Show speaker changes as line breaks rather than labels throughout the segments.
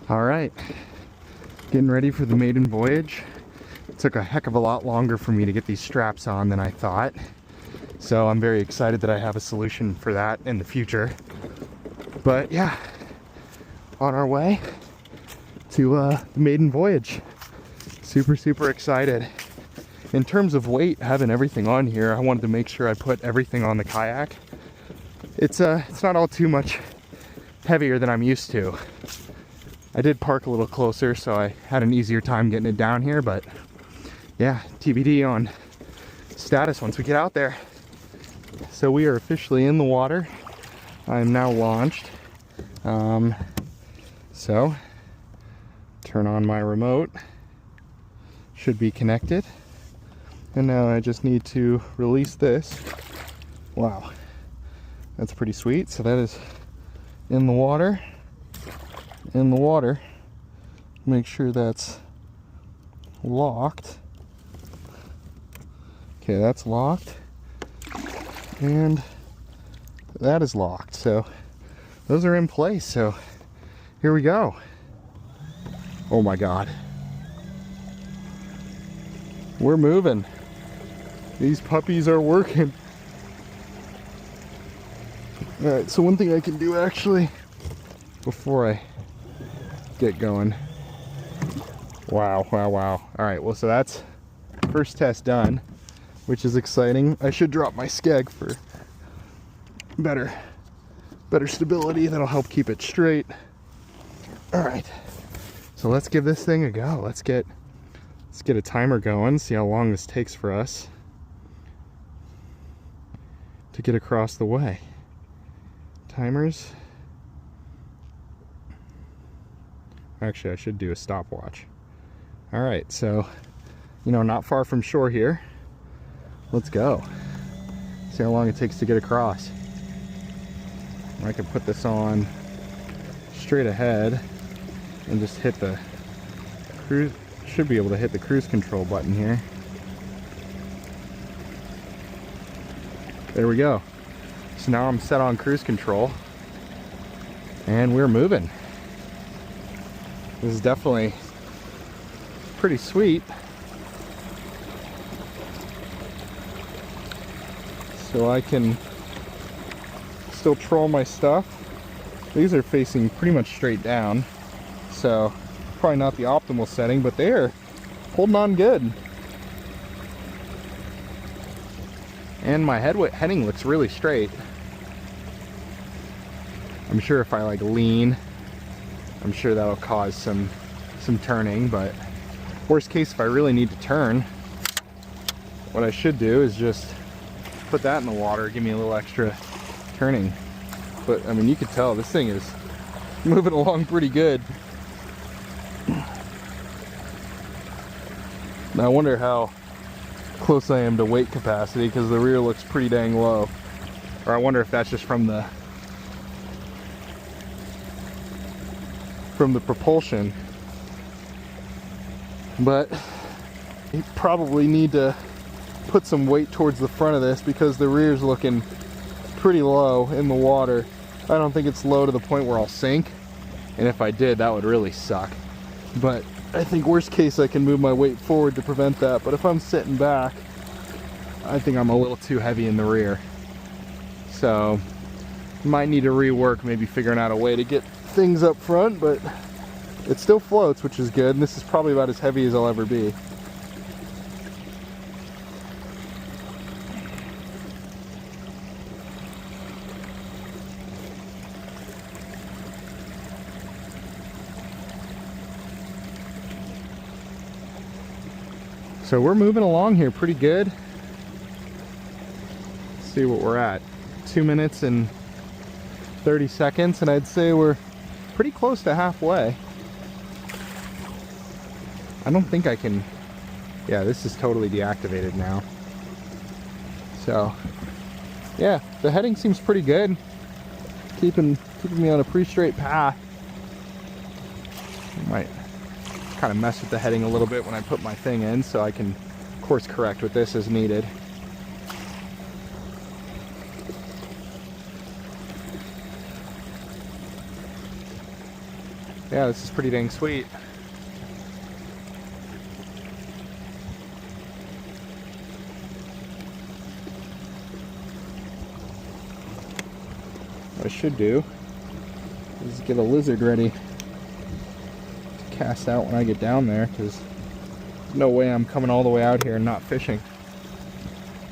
All right, getting ready for the maiden voyage. It took a heck of a lot longer for me to get these straps on than I thought. So I'm very excited that I have a solution for that in the future. But yeah, on our way to the maiden voyage. Super excited. In terms of weight, having everything on here, I wanted to make sure I put everything on the kayak. It's not all too much heavier than I'm used to. I did park a little closer, so I had an easier time getting it down here, but yeah, TBD on status once we get out there. So we are officially in the water. I am now launched. So turn on my remote. Should be connected. And now I just need to release this. Wow, that's pretty sweet. So that is in the water. Make sure that's locked. Okay, that's locked. And that is locked. So those are in place. So here we go. Oh my God. We're moving. These puppies are working. All right, so one thing I can do actually before I get going. Wow. All right, well, so that's first test done, which is exciting. I should drop my skeg for better stability. That'll help keep it straight. All right, so let's give this thing a go. Let's get a timer going, see how long this takes for us to get across the way. Timers. Actually, I should do a stopwatch. All right, so, not far from shore here. Let's go. See how long it takes to get across. I can put this on straight ahead and just hit the cruise. Should be able to hit the cruise control button here. There we go. So now I'm set on cruise control and we're moving. This is definitely pretty sweet. So I can still troll my stuff. These are facing pretty much straight down, so probably not the optimal setting, but they're holding on good. And my heading looks really straight. I'm sure if I lean, I'm sure that'll cause some turning, but worst case, if I really need to turn, what I should do is just put that in the water, give me a little extra turning. But I mean, you could tell this thing is moving along pretty good. Now I wonder how close I am to weight capacity, because the rear looks pretty dang low. Or I wonder if that's just from the propulsion. But you probably need to put some weight towards the front of this, because the rear's looking pretty low in the water. I don't think it's low to the point where I'll sink, and if I did, that would really suck. But I think worst case I can move my weight forward to prevent that, but if I'm sitting back, I think I'm a little too heavy in the rear. So might need to rework, maybe figuring out a way to get things up front, but it still floats, which is good, and this is probably about as heavy as I'll ever be. So we're moving along here pretty good. Let's see what we're at. 2 minutes and 30 seconds, and I'd say we're pretty close to halfway. I don't think I can. Yeah, this is totally deactivated now. So yeah, the heading seems pretty good. Keeping me on a pretty straight path. I might kind of mess with the heading a little bit when I put my thing in, so I can course correct with this as needed. Yeah, this is pretty dang sweet. What I should do is get a lizard ready to cast out when I get down there, because no way I'm coming all the way out here and not fishing.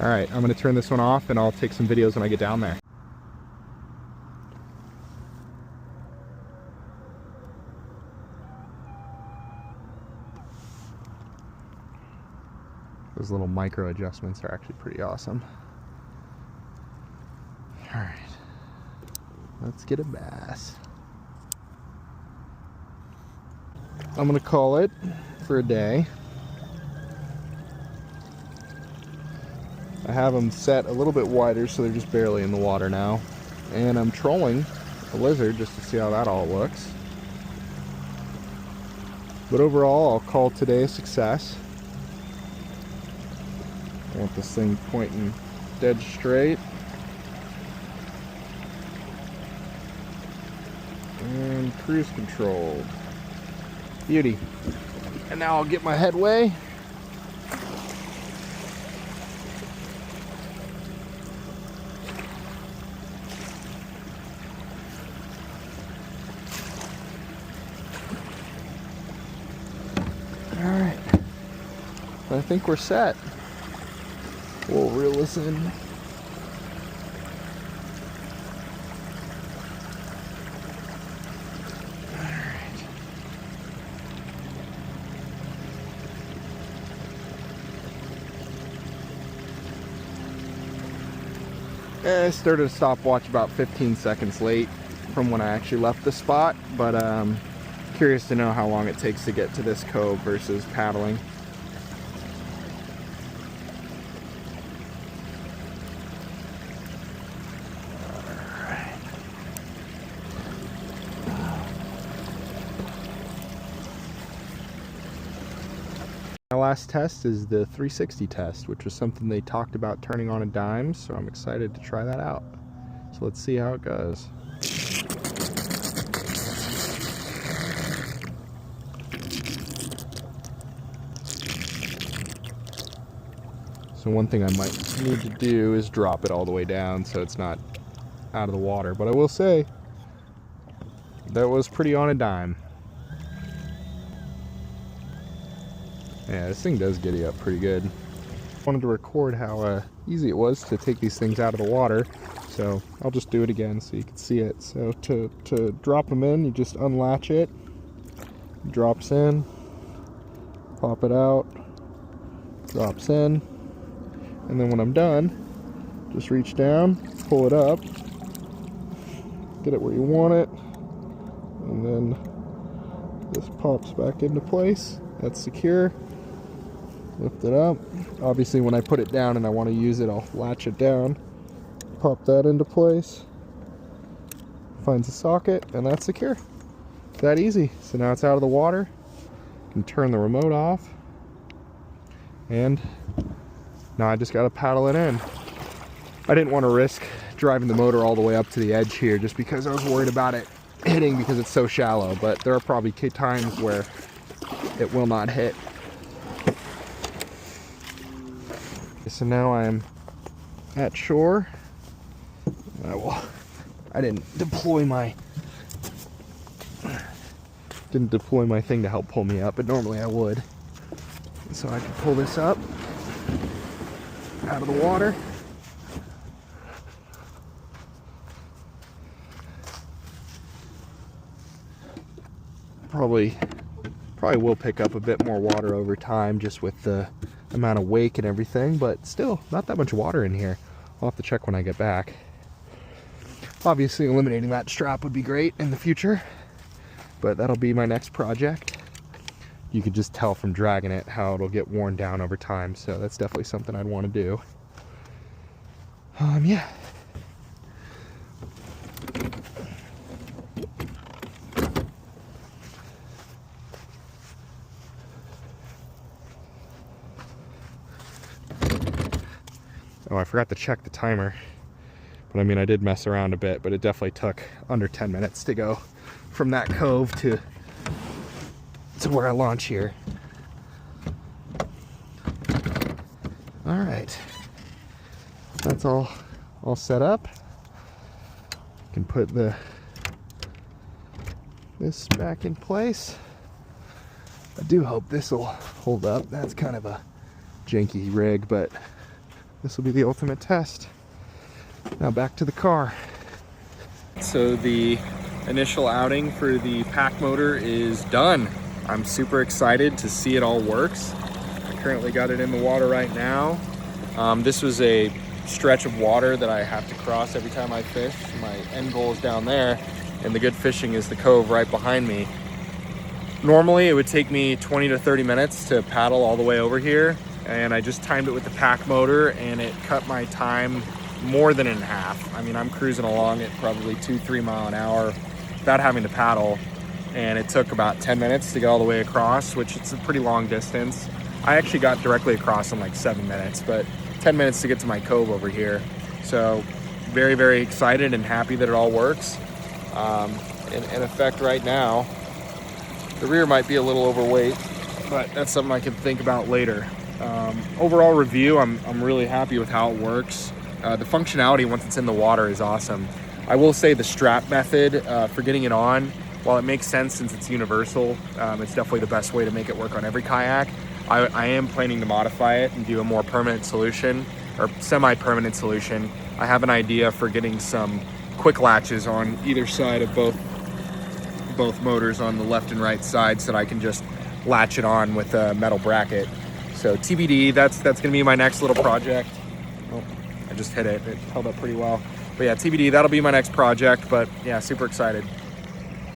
Alright, I'm going to turn this one off and I'll take some videos when I get down there. Those little micro adjustments are actually pretty awesome. Alright, let's get a bass. I'm going to call it for a day. I have them set a little bit wider so they're just barely in the water now. And I'm trolling a lizard just to see how that all looks. But overall, I'll call today a success. I want this thing pointing dead straight. And cruise controlled. Beauty. And now I'll get my headway. Alright. I think we're set. We'll reel this in. I started a stopwatch about 15 seconds late from when I actually left the spot, but curious to know how long it takes to get to this cove versus paddling. My last test is the 360 test, which was something they talked about turning on a dime, so I'm excited to try that out. So let's see how it goes. So one thing I might need to do is drop it all the way down so it's not out of the water, but I will say that was pretty on a dime. Yeah, this thing does giddy up pretty good. I wanted to record how easy it was to take these things out of the water, so I'll just do it again so you can see it. So to drop them in, you just unlatch it, drops in, pop it out, drops in, and then when I'm done, just reach down, pull it up, get it where you want it, and then this pops back into place. That's secure. Lift it up. Obviously when I put it down and I want to use it, I'll latch it down, pop that into place, finds a socket, and that's secure. It's that easy. So now it's out of the water. You can turn the remote off, and now I just got to paddle it in. I didn't want to risk driving the motor all the way up to the edge here just because I was worried about it hitting because it's so shallow, but there are probably times where it will not hit. So now I'm at shore. I didn't deploy my thing to help pull me up, but normally I would. So I can pull this up out of the water. Probably will pick up a bit more water over time just with the amount of wake and everything, but still not that much water in here. I'll have to check when I get back. Obviously eliminating that strap would be great in the future, but that'll be my next project. You could just tell from dragging it how it'll get worn down over time, so that's definitely something I'd want to do. Yeah. Oh, I forgot to check the timer. But I mean, I did mess around a bit, but it definitely took under 10 minutes to go from that cove to to where I launch here. All right, that's all set up. Can put this back in place. I do hope this will hold up. That's kind of a janky rig, but this will be the ultimate test. Now back to the car. So the initial outing for the Pac Motor is done. I'm super excited to see it all works. I currently got it in the water right now. This was a stretch of water that I have to cross every time I fish. My end goal is down there, and the good fishing is the cove right behind me. Normally it would take me 20 to 30 minutes to paddle all the way over here, and I just timed it with the Pac Motor and it cut my time more than in half. I mean, I'm cruising along at probably 2-3 miles an hour without having to paddle, and it took about 10 minutes to get all the way across, which it's a pretty long distance. I actually got directly across in like 7 minutes, but 10 minutes to get to my cove over here. So very, very excited and happy that it all works. In effect right now, the rear might be a little overweight, but that's something I can think about later. Overall review, I'm really happy with how it works. The functionality once it's in the water is awesome. I will say the strap method for getting it on, while it makes sense since it's universal, it's definitely the best way to make it work on every kayak. I am planning to modify it and do a more permanent solution, or semi-permanent solution. I have an idea for getting some quick latches on either side of both motors on the left and right side, so that I can just latch it on with a metal bracket. So TBD, that's gonna be my next little project. Oh, I just hit it held up pretty well. But yeah, TBD, that'll be my next project, but yeah, super excited.